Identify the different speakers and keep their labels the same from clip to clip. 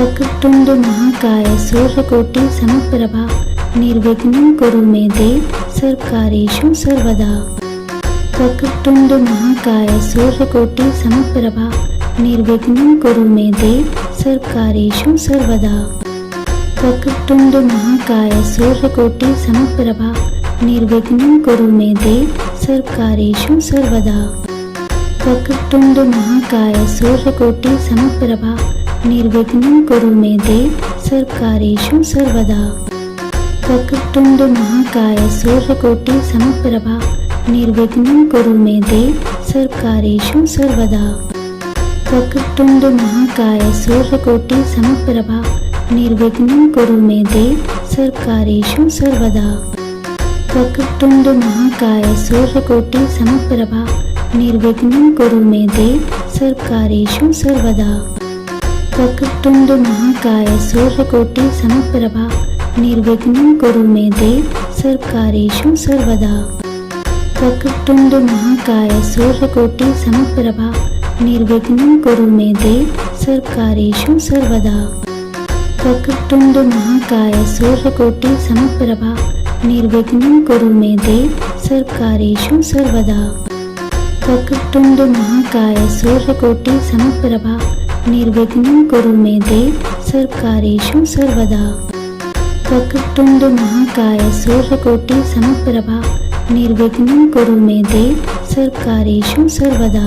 Speaker 1: वक्रतुंड महाकाय सूर्यकोटि समप्रभा निर्विघ्नं कुरु मे देव सर्वकार्येषु सर्वदा। वक्रतुंड महाकाय सूर्यकोटि समप्रभा निर्विघ्नं कुरु मे देव सर्वकार्येषु सर्वदा। वक्रतुंड महाकाय सूर्यकोटि समप्रभा निर्विघ्नं कुरु मे देव सर्वकार्येषु सर्वदा। वक्रतुंड महाकाय सूर्यकोटि समप्रभा निर्विघ्नं कुरु मे देव सर्वकार्येषु सर्वदा। वक्रतुंड महाकाय सूर्यकोटि समप्रभा निर्विघ्नं कुरु मे देव सर्वकार्येषु सर्वदा। वक्रतुंड महाकाय सूर्यकोटि समप्रभा निर्विघ्नं कुरु मे देव सर्वकार्येषु सर्वदा। वक्रतुंड महाकाय सूर्यकोटि समप्रभा निर्विघ्नं कुरु मे देव सर्वकार्येषु सर्वदा। वक्रतुंड महाकाय सूर्यकोटि समप्रभा निर्विघ्नं कुरु मे देव सर्वकार्येषु सर्वदा। वक्रतुंड महाकाय सूर्यकोटि समप्रभा निर्विघ्नं कुरु मे देव सर्वकार्येषु सर्वदा। वक्रतुंड महाकाय सूर्यकोटि समप्रभा निर्विघ्नं कुरु मे देव सर्वकार्येषु सर्वदा। वक्रतुंड महाकाय सूर्यकोटि समप्रभा निर्विघ्नं कुरु मे देव सर्वकार्येषु सर्वदा। वक्रतुंड महाकाय सूर्यकोटि समप्रभा निर्विघ्नं कुरु मे देव सर्वकार्येषु सर्वदा।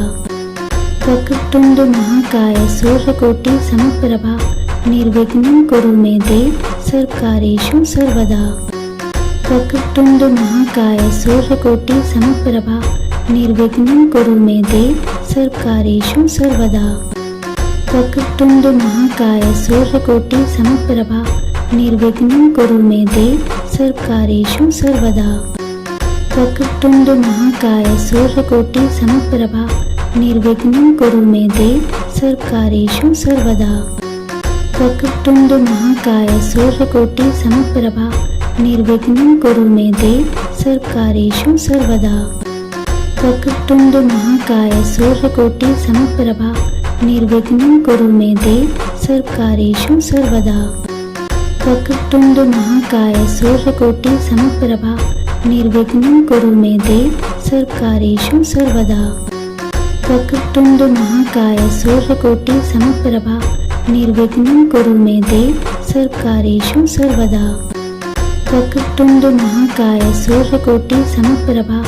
Speaker 1: वक्रतुंड महाकाय सूर्यकोटि समप्रभा निर्विघ्नं कुरु मे देव सर्वकार्येषु सर्वदा। वक्रतुंड महाकाय सूर्यकोटि समप्रभा निर्विघ्नं कुरु मे देव सर्वकार्येषु सर्वदा। वक्रतुंड महाकाय सूर्यकोटि समप्रभा निर्विघ्नं कुरु मे देव सर्वकार्येषु सर्वदा। वक्रतुंड महाकाय सूर्यकोटि समप्रभा निर्विघ्नं कुरु मे देव सर्वकार्येषु सर्वदा। वक्रतुंड महाकाय सूर्यकोटि समप्रभा निर्विघ्नं कुरु मे देव सर्वकार्येषु सर्वदा। वक्रतुंड महाकाय सूर्यकोटि समप्रभा निर्विघ्नं कुरु मे देव सर्वकार्येषु सर्वदा। वक्रतुंड महाकाय सूर्यकोटि समप्रभा निर्विघ्नं कुरु मे देव सर्वकार्येषु सर्वदा। वक्रतुंड महाकाय सूर्यकोटि समप्रभा निर्विघ्नं कुरु मे देव सर्वकार्येषु सर्वदा। वक्रतुंड महाकाय सूर्यकोटि समप्रभा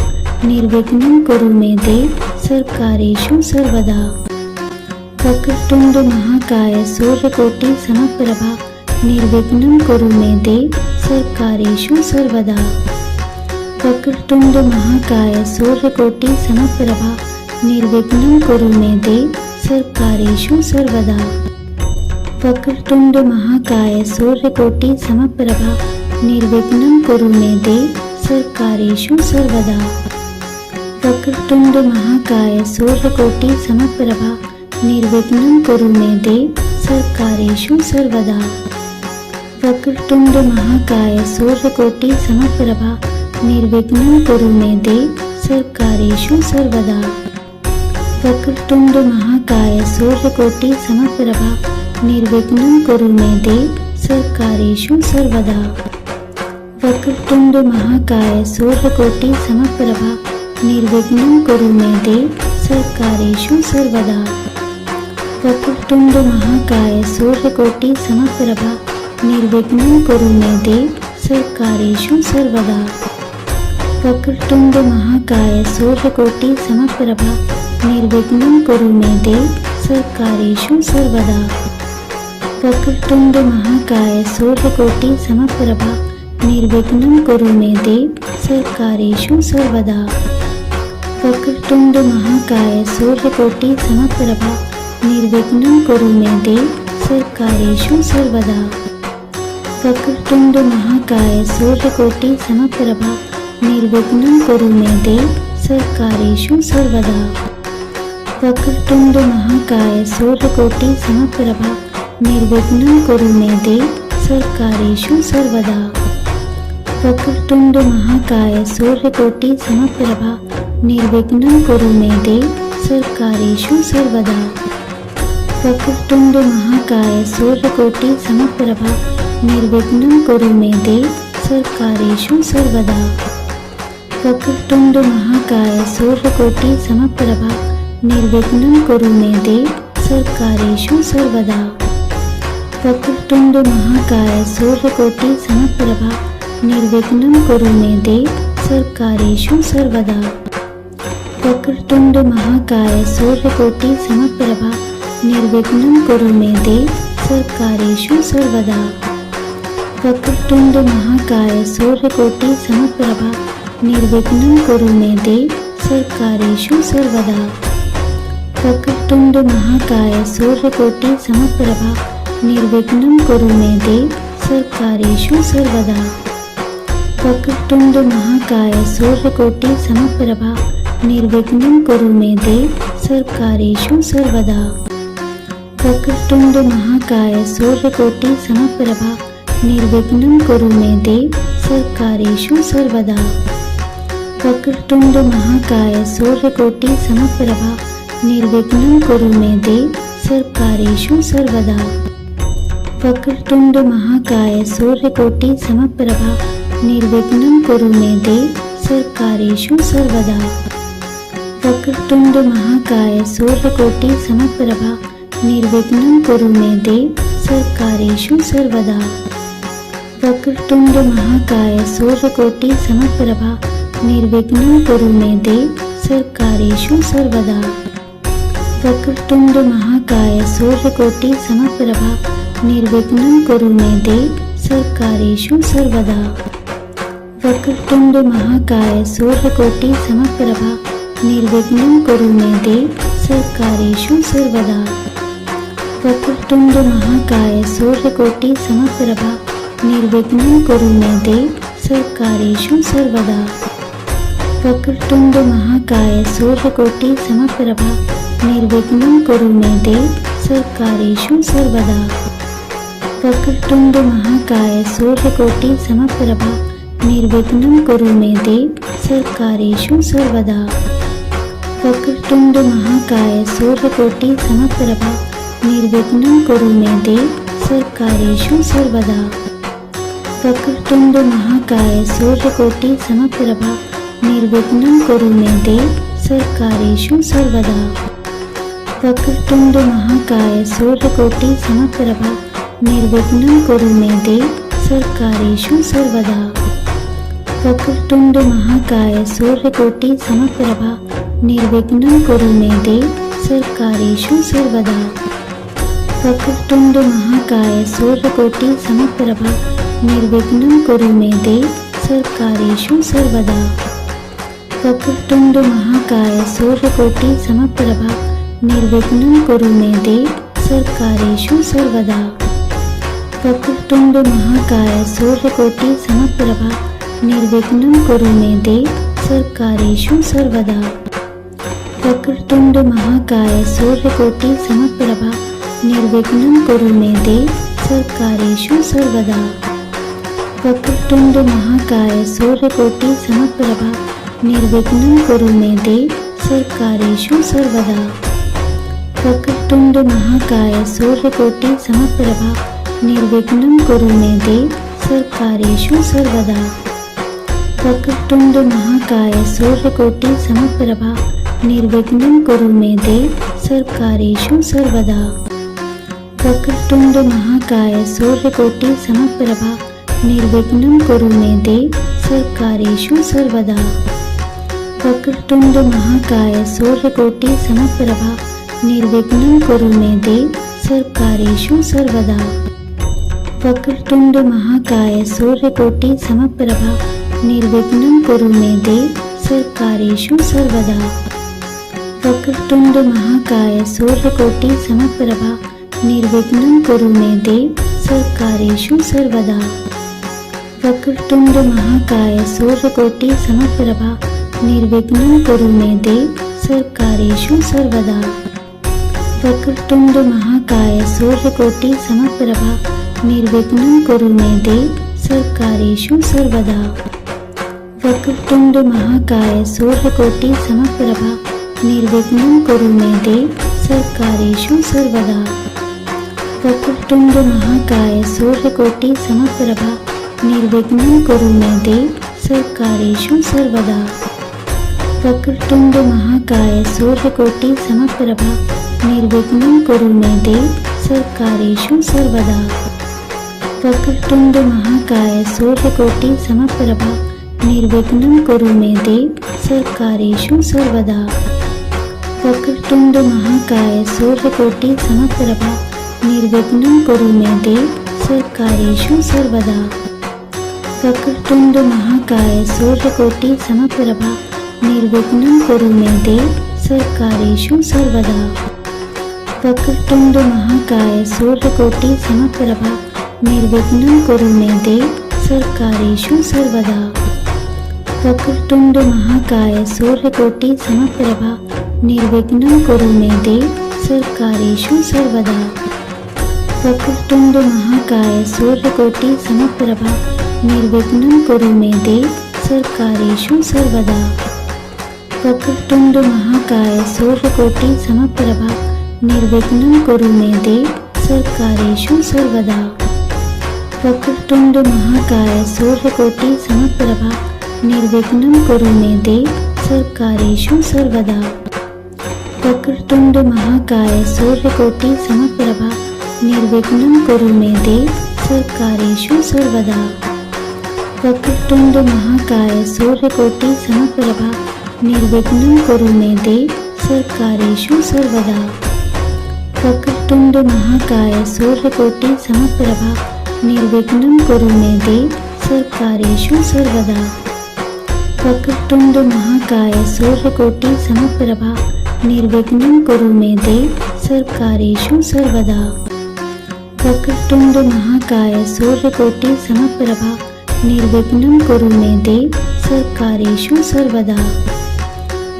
Speaker 1: निर्विघ्नं कुरु मे देव सर्वकार्येषु सर्वदा। वक्रतुंड महाकाय सूर्यकोटि समप्रभा निर्विघ्नं कुरु मे देव सर्वकार्येषु सर्वदा। वक्रतुंड महाकाय सूर्यकोटि समप्रभा निर्विघ्नं कुरु मे देव सर्वकार्येषु सर्वदा। वक्रतुंड महाकाय सूर्यकोटि समप्रभा निर्विघ्नं कुरु मे देव सर्वकार्येषु सर्वदा। वक्रतुंड महाकाय सूर्यकोटि समप्रभा निर्विघ्नं कुरु मे देव सर्वकार्येषु सर्वदा। वक्रतुंड महाकाय सूर्यकोटि समप्रभा निर्विघ्नं कुरु मे देव सर्वकार्येषु सर्वदा। वक्रतुंड महाकाय सूर्यकोटि समप्रभा निर्विघ्नं कुरु मे देव सर्वकार्येषु सर्वदा। वक्रतुंड महाकाय सूर्यकोटि समप्रभा निर्विघ्नं कुरु मे देव सर्वकार्येषु सर्वदा। वक्रतुंड महाकाय सूर्यकोटि समप्रभा निर्विघ्नं कुरु मे देव सर्वकार्येषु सर्वदा। वक्रतुंड महाकाय सूर्यकोटि समप्रभा निर्विघ्नं कुरु मे देव सर्वकार्येषु सर्वदा। वक्रतुंड महाकाय सूर्यकोटि समप्रभा निर्विघ्नं कुरु मे देव सर्वकार्येषु सर्वदा। वक्रतुंड महाकाय सूर्यकोटि समप्रभा निर्विघ्नं कुरु मे देव सर्वकार्येषु सर्वदा। वक्रतुंड महाकाय सूर्यकोटि समप्रभा निर्विघ्नं कुरु मे देव सर्वकार्येषु सर्वदा। वक्रतुंड महाकाय सूर्यकोटि समप्रभा निर्विघ्नं कुरु मे देव सर्वकार्येषु सर्वदा। वक्रतुंड महाकाय सूर्यकोटि समप्रभा निर्विघ्नं कुरु मे देव सर्वकार्येषु सर्वदा। वक्रतुंड महाकाय सूर्यकोटि समप्रभा निर्विघ्नं कुरु मे देव सर्वकार्येषु सर्वदा। वक्रतुंड महाकाय सूर्यकोटि समप्रभा निर्विघ्नं कुरु मे देव सर्वकार्येषु सर्वदा। वक्रतुंड महाकाय सूर्यकोटि समप्रभा निर्विघ्नं कुरु मे देव सर्वकार्येषु सर्वदा। वक्रतुंड महाकाय सूर्यकोटि समप्रभा निर्विघ्नं कुरु मे देव सर्वकार्येषु सर्वदा। वक्रतुंड महाकाय सूर्यकोटि समप्रभा निर्विघ्नं कुरु मे देव सर्वकार्येषु सर्वदा। वक्रतुंड महाकाय सूर्यकोटि समप्रभा निर्विघ्नं कुरु मे देव सर्वकार्येषु सर्वदा। वक्रतुंड महाकाय सूर्यकोटि समप्रभा निर्विघ्नं कुरु मे देव सर्वकार्येषु सर्वदा। वक्रतुंड महाकाय सूर्यकोटि समप्रभा निर्विघ्नं कुरु मे देव सर्वकार्येषु सर्वदा। वक्रतुंड महाकाय सूर्यकोटि समप्रभा निर्विघ्नं कुरु मे देव सर्वकार्येषु सर्वदा। वक्रतुंड महाकाय सूर्यकोटि समप्रभा निर्विघ्नं कुरु मे देव सर्वकार्येषु सर्वदा। वक्रतुंड महाकाय सूर्यकोटि समप्रभा निर्विघ्नं कुरु मे देव सर्वकार्येषु सर्वदा। वक्रतुंड महाकाय सूर्यकोटि समप्रभा निर्विघ्नं कुरु मे देव सर्वकार्येषु सर्वदा। वक्रतुंड महाकाय सूर्यकोटि समप्रभा निर्विघ्नं कुरु मे देव सर्वकार्येषु सर्वदा। वक्रतुंड महाकाय सूर्यकोटि समप्रभा निर्विघ्नं कुरु मे देव सर्वकार्येषु सर्वदा। वक्रतुंड महाकाय सूर्यकोटि समप्रभा निर्विघ्नं कुरु मे देव सर्वकार्येषु सर्वदा। वक्रतुंड महाकाय सूर्यकोटि समप्रभा निर्विघ्नं कुरु मे देव सर्वकार्येषु सर्वदा। वक्रतुंड महाकाय सूर्यकोटि समप्रभा निर्विघ्नं कुरु मे देव सर्वकार्येषु सर्वदा। वक्रतुंड महाकाय सूर्यकोटि समप्रभा निर्विघ्नं कुरु मे देव सर्वकार्येषु सर्वदा। वक्रतुंड महाकाय सूर्यकोटि समप्रभा निर्विघ्नं कुरु मे देव सर्वकार्येषु सर्वदा। वक्रतुंड महाकाय सूर्यकोटि समप्रभा निर्विघ्नं कुरु मे देव सर्वकार्येषु सर्वदा। वक्रतुंड महाकाय सूर्यकोटि समप्रभा निर्विघ्नं कुरु मे देव सर्वकार्येषु सर्वदा। वक्रतुंड महाकाय सूर्यकोटि समप्रभा निर्विघ्नं कुरु मे देव सर्वकार्येषु सर्वदा। वक्रतुंड महाकाय सूर्यकोटि समप्रभा निर्विघ्नं कुरु मे देव सर्वकार्येषु सर्वदा। वक्रतुंड महाकाय सूर्यकोटि समप्रभा निर्विघ्नं कुरु मे देव सर्वकार्येषु सर्वदा। वक्रतुंड महाकाय सूर्यकोटि समप्रभा निर्विघ्नं कुरु मे देव सर्वकार्येषु सर्वदा। वक्रतुंड महाकाय सूर्यकोटि समप्रभा निर्विघ्नं कुरु मे देव सर्वकार्येषु सर्वदा। वक्रतुंड महाकाय सूर्यकोटि समप्रभा निर्विघ्नं कुरु मे देव सर्वकार्येषु सर्वदा। वक्रतुंड महाकाय सूर्यकोटि समप्रभा निर्विघ्नं कुरु मे देव सर्वकार्येषु सर्वदा। वक्रतुंड महाकाय सूर्यकोटि समप्रभा निर्विघ्नं कुरु मे देव सर्वकार्येषु सर्वदा। वक्रतुंड महाकाय सूर्यकोटि समप्रभा निर्विघ्नं कुरु मे देव सर्वकार्येषु सर्वदा। वक्रतुंड महाकाय सूर्यकोटि समप्रभा निर्विघ्नं कुरु मे देव सर्वकार्येषु सर्वदा। वक्रतुंड महाकाय सूर्यकोटि समप्रभा निर्विघ्नं कुरु मे देव सर्वकार्येषु सर्वदा। वक्रतुंड महाकाय सूर्यकोटि समप्रभा निर्विघ्नं कुरु मे देव सर्वकार्येषु सर्वदा। वक्रतुंड महाकाय सूर्यकोटि समप्रभा निर्विघ्नं कुरु मे देव सर्वकार्येषु सर्वदा। वक्रतुंड महाकाय सूर्यकोटि समप्रभा निर्विघ्नं कुरु मे देव सर्वकारेषु सर्वदा। वक्रतुंड महाकाय सूर्यकोटि समप्रभा निर्विघ्नं कुरु मे देव सर्वकारेषु सर्वदा। वक्रतुंड महाकाय सूर्यकोटि समप्रभा निर्विघ्नं कुरु मे देव सर्वकारेषु सर्वदा। वक्रतुंड महाकाय सूर्यकोटि समप्रभा निर्विघ्नं कुरु मे देव सर्वकारेषु सर्वदा। वक्रतुंड महाकाय सूर्यकोटि समप्रभा निर्विघ्नं कुरु मे देव सर्वकारेषु सर्वदा। वक्रतुंड महाकाय सूर्यकोटि समप्रभा निर्विघ्नं कुरु मे देव सर्वकारेषु सर्वदा। वक्रतुंड महाकाय सूर्यकोटि समप्रभा निर्विघ्नं कुरु मे देव सर्वकारेषु सर्वदा। वक्रतुंड महाकाय सूर्यकोटि समप्रभा निर्विघ्नं कुरु मे देव सर्वकारेषु सर्वदा। वक्रतुंड महाकाय सूर्यकोटि समप्रभा निर्विघ्नं कुरु मे देव सर्वकारेषु सर्वदा। वक्रतुंड महाकाय सूर्यकोटि समप्रभा निर्विघ्नं कुरु मे देव सर्वकारेषु सर्वदा। वक्रतुंड महाकाय सूर्यकोटि समप्रभा निर्विघ्नं कुरु मे देव सर्वकारेषु सर्वदा। वक्रतुंड महाकाय सूर्यकोटि समप्रभा निर्विघ्नं कुरु मे देव सर्वकारेषु सर्वदा। वक्रतुंड महाकाय सूर्यकोटि समप्रभा निर्विघ्नं कुरु मे देव सर्वकारेषु सर्वदा। वक्रतुंड महाकाय सूर्यकोटि समप्रभा निर्विघ्नं कुरु मे देव सर्वकारेषु सर्वदा। वक्रतुंड महाकाय सूर्यकोटि समप्रभा निर्विघ्नं कुरु मे देव सर्वकारेषु सर्वदा। वक्रतुंड महाकाय सूर्यकोटि समप्रभा निर्विघ्नं कुरु मे देव सर्वकारेषु सर्वदा।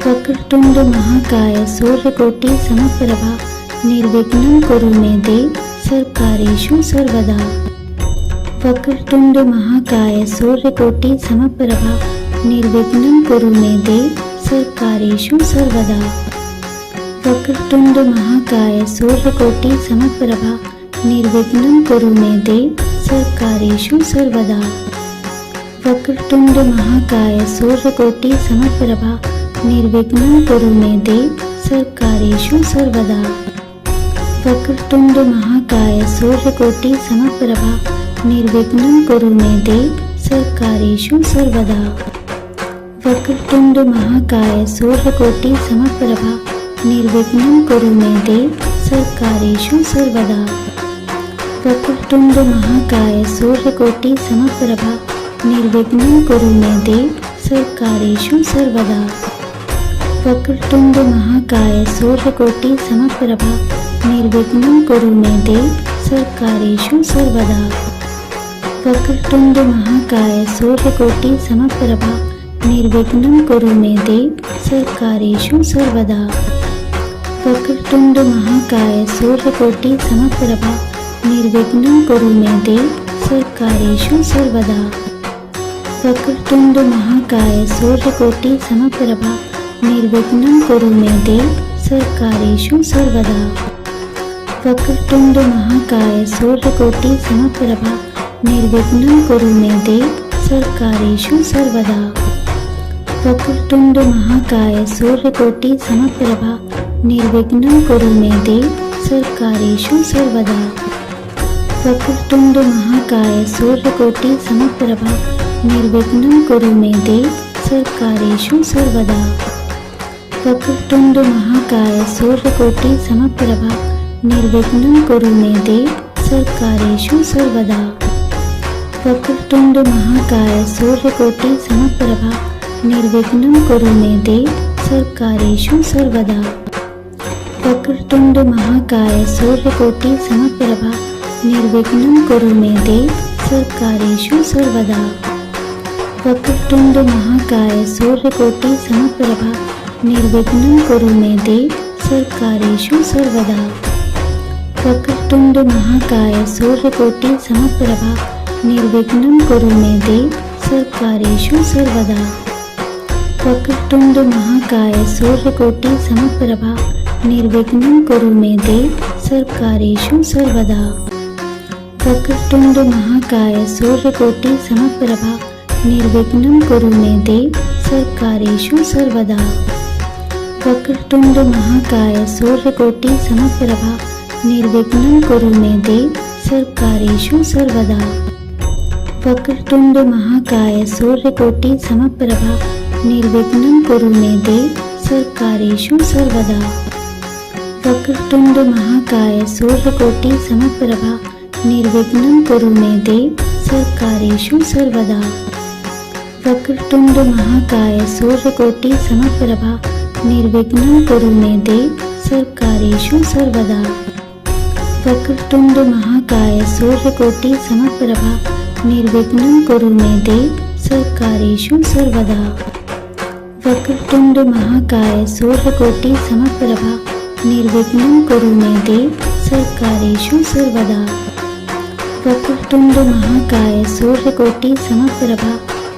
Speaker 1: वक्रतुंड महाकाय सूर्यकोटि समप्रभा निर्विघ्नं कुरु मे देव सर्वकारेषु सर्वदा। वक्रतुंड महाकाय सूर्यकोटि समप्रभा निर्विघ्नं कुरु मे देव सर्वकारेषु सर्वदा। वक्रतुंड महाकाय सूर्यकोटि समप्रभा निर्विघ्नं कुरु मे देव सर्वकारेषु सर्वदा। वक्रतुंड महाकाय सूर्यकोटि समप्रभा निर्विघ्नं कुरु मे देव सर्वकारेषु सर्वदा। वक्रतुंड महाकाय सूर्यकोटि समप्रभा निर्विघ्नं कुरु मे देव सर्वकारेषु सर्वदा। वक्रतुंड महाकाय सूर्यकोटि समप्रभा निर्विघ्नं कुरु मे देव सर्वकारेषु सर्वदा। वक्रतुंड महाकाय सूर्यकोटि समप्रभा निर्विघ्नं कुरु मे देव सर्वकारेषु सर्वदा। वक्रतुंड महाकाय सूर्यकोटि समप्रभा निर्विघ्नं कुरु मे देव सर्वकारेषु सर्वदा। वक्रतुंड महाकाय सूर्यकोटि समप्रभा निर्विघ्नं कुरु मे देव सर्वकारेषु सर्वदा। वक्रतुंड महाकाय सूर्यकोटि समप्रभा निर्विघ्नं कुरु मे देव सर्वकारेषु सर्वदा। वक्रतुंड महाकाय सूर्यकोटि समप्रभा निर्विघ्नं कुरु मे देव सर्वकारेषु सर्वदा। वक्रतुंड महाकाय सूर्यकोटि समप्रभा निर्विघ्नं कुरु मे देव सर्वकारेषु सर्वदा। वक्रतुंड महाकाय सूर्यकोटि समप्रभा निर्विघ्नं कुरु मे देव सर्वकारेषु सर्वदा। वक्रतुंड महाकाय सूर्यकोटि समप्रभा निर्विघ्नं कुरु मे देव सर्वकारेषु सर्वदा। वक्रतुंड महाकाय सूर्यकोटि समप्रभा निर्विघ्नं कुरु मे देव सर्वकारेषु सर्वदा। वक्रतुंड महाकाय सूर्यकोटि समप्रभा निर्विघ्नं कुरु मे देव सर्वकारेषु सर्वदा। वक्रतुंड महाकाय सूर्यकोटि समप्रभा निर्विघ्नं कुरु मे देव सर्वकारेषु सर्वदा। वक्रतुंड महाकाय सूर्यकोटि समप्रभा निर्विघ्नं कुरु मे देव सर्वकारेषु सर्वदा। वक्रतुंड महाकाय सूर्यकोटि समप्रभा निर्विघ्नं कुरु मे देव सर्वकारेषु सर्वदा। वक्रतुंड महाकाय सूर्यकोटि समप्रभा निर्विघ्नं कुरु मे देव सर्वकार्येषु सर्वदा। वक्रतुंड महाकाय सूर्यकोटि समप्रभा निर्विघ्नं कुरु मे देव सर्वकार्येषु सर्वदा। वक्रतुंड महाकाय सूर्यकोटि समप्रभा निर्विघ्नं कुरु मे देव सर्वकार्येषु सर्वदा। वक्रतुंड महाकाय सूर्यकोटि समप्रभा निर्विघ्नं कुरु मे देव सर्वकार्येषु सर्वदा। वक्रतुंड महाकाय सूर्यकोटि समप्रभा निर्विघ्नं कुरु मे देव सर्वकार्येषु सर्वदा। वक्रतुंड महाकाय सूर्यकोटि समप्रभा निर्विघ्नं कुरु मे देव सर्वकार्येषु सर्वदा। वक्रतुंड महाकाय सूर्यकोटि समप्रभा निर्विघ्नं कुरु मे देव सर्वकार्येषु सर्वदा। वक्रतुंड महाकाय सूर्यकोटि समप्रभा निर्विघ्नं कुरु मे देव सर्वकार्येषु सर्वदा। वक्रतुंड महाकाय सूर्यकोटि समप्रभा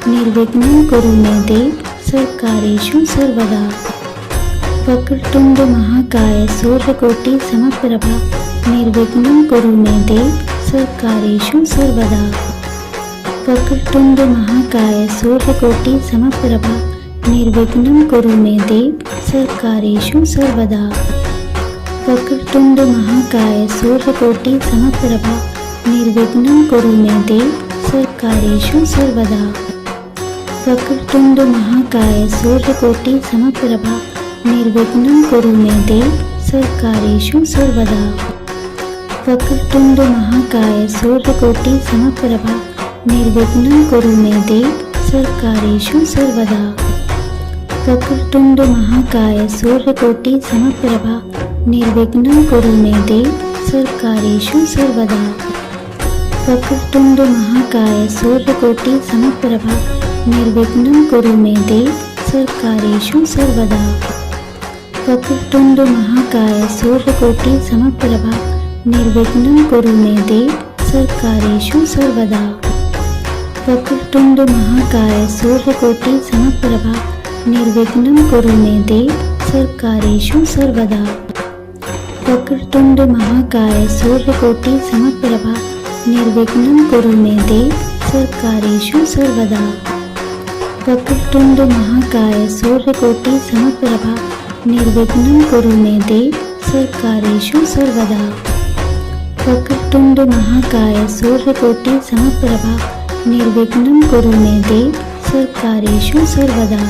Speaker 1: निर्विघ्नं कुरु मे देव सर्वकार्येषु सर्वदा। वक्रतुंड महाकाय सूर्यकोटि समप्रभा निर्विघ्नं कुरु मे देव सर्वकार्येषु सर्वदा। वक्रतुंड महाकाय सूर्यकोटि समप्रभा निर्विघ्नं कुरु मे देव सर्वकार्येषु सर्वदा। वक्रतुंड महाकाय सूर्यकोटि समप्रभा निर्विघ्नं कुरु मे देव सर्वकार्येषु सर्वदा। वक्रतुंड महाकाय सूर्यकोटि समप्रभा निर्विघ्नं कुरु मे देव सर्वकार्येषु सर्वदा। वक्रतुंड महाकाय सूर्यकोटि समप्रभा निर्विघ्नं कुरु मे देव सर्वकार्येषु सर्वदा। वक्रतुंड महाकाय सूर्यकोटि समप्रभा निर्विघ्नं कुरु मे देव सर्वकार्येषु सर्वदा। वक्रतुंड महाकाय सूर्यकोटि समप्रभा निर्विघ्नं कुरु मे देव सर्वकार्येषु सर्वदा। वक्रतुंड महाकाय सूर्यकोटि समप्रभा निर्विघ्नं कुरु मे देव सर्वकार्येषु सर्वदा। वक्रतुंड महाकाय सूर्यकोटि समप्रभा निर्विघ्नं कुरु मे देव सर्वकार्येषु सर्वदा। वक्रतुंड महाकाय सूर्यकोटि समप्रभा निर्विघ्नं कुरु मे देव सर्वकार्येषु सर्वदा। वक्रतुंड महाकाय सूर्यकोटि समप्रभा निर्विघ्नं कुरु मे देव सर्वकार्येषु सर्वदा। वक्रतुंड महाकाय सूर्यकोटि समप्रभा निर्विघ्नं कुरु मे देव सर्वकार्येषु सर्वदा।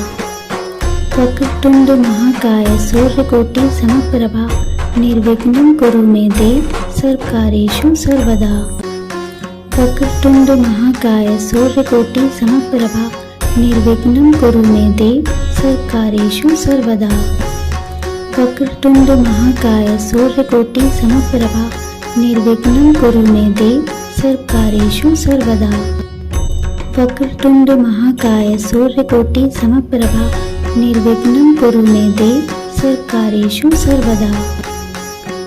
Speaker 1: वक्रतुंड महाकाय सूर्यकोटि समप्रभा निर्विघ्नं कुरु मे देव सर्वकार्येषु सर्वदा। वक्रतुंड महाकाय सूर्यकोटि समप्रभा निर्विघ्नं कुरु मे देव सर्वकार्येषु सर्वदा। वक्रतुंड महाकाय सूर्यकोटि समप्रभा निर्विघ्नं कुरु मे देव सर्वकार्येषु सर्वदा। वक्रतुंड महाकाय सूर्यकोटि समप्रभा निर्विघ्नं कुरु मे देव सर्वकार्येषु सर्वदा।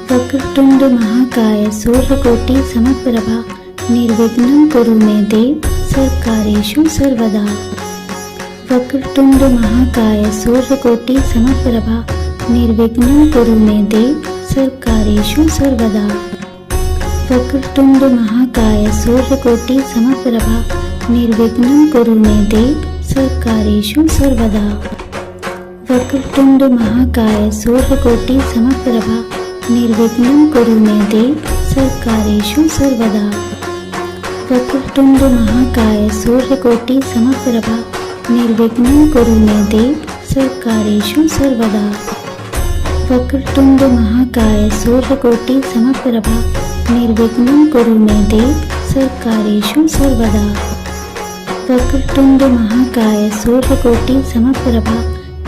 Speaker 1: वक्रतुंड महाकाय सूर्यकोटि समप्रभा निर्विघ्नं कुरु मे देव सर्वकार्येषु सर्वदा। वक्रतुंड महाकाय सूर्यकोटि समप्रभा निर्विघ्नं कुरु मे देव सर्वकार्येषु सर्वदा। वक्रतुंड महाकाय सूर्यकोटि समप्रभा निर्विघ्नं कुरु मे देव सर्वकार्येषु सर्वदा। वक्रतुंड महाकाय सूर्यकोटि समप्रभा निर्विघ्नं कुरु मे देव सर्वकार्येषु सर्वदा। वक्रतुंड महाकाय सूर्यकोटि समप्रभा निर्विघ्नं कुरु मे देव सर्वकार्येषु सर्वदा। वक्रतुंड महाकाय सूर्यकोटि समप्रभा निर्विघ्नं कुरु मे देव सर्वकार्येषु सर्वदा। वक्रतुंड महाकाय सूर्यकोटि समप्रभा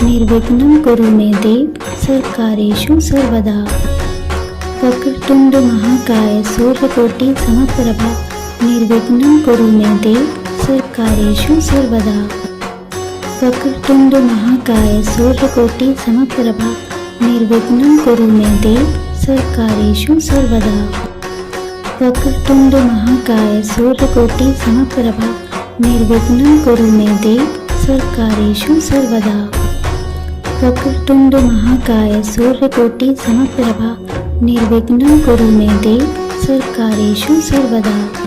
Speaker 1: निर्विघ्नं कुरु मे देव सर्वकार्येषु सर्वदा। वक्रतुंड महाकाय सूर्यकोटि समप्रभा निर्विघ्नं कुरु मे देव सर्वकार्येषु सर्वदा। वक्रतुंड महाकाय सूर्यकोटि समप्रभा निर्विघ्नं कुरु मे देव सर्वकार्येषु सर्वदा। वक्रतुंड महाकाय सूर्यकोटि समप्रभा निर्विघ्नं कुरु मे देव सर्वकार्येषु सर्वदा। वक्रतुंड महाकाय सूर्यकोटि समप्रभा निर्विघ्नं कुरु मे देव सर्वकार्येषु सर्वदा।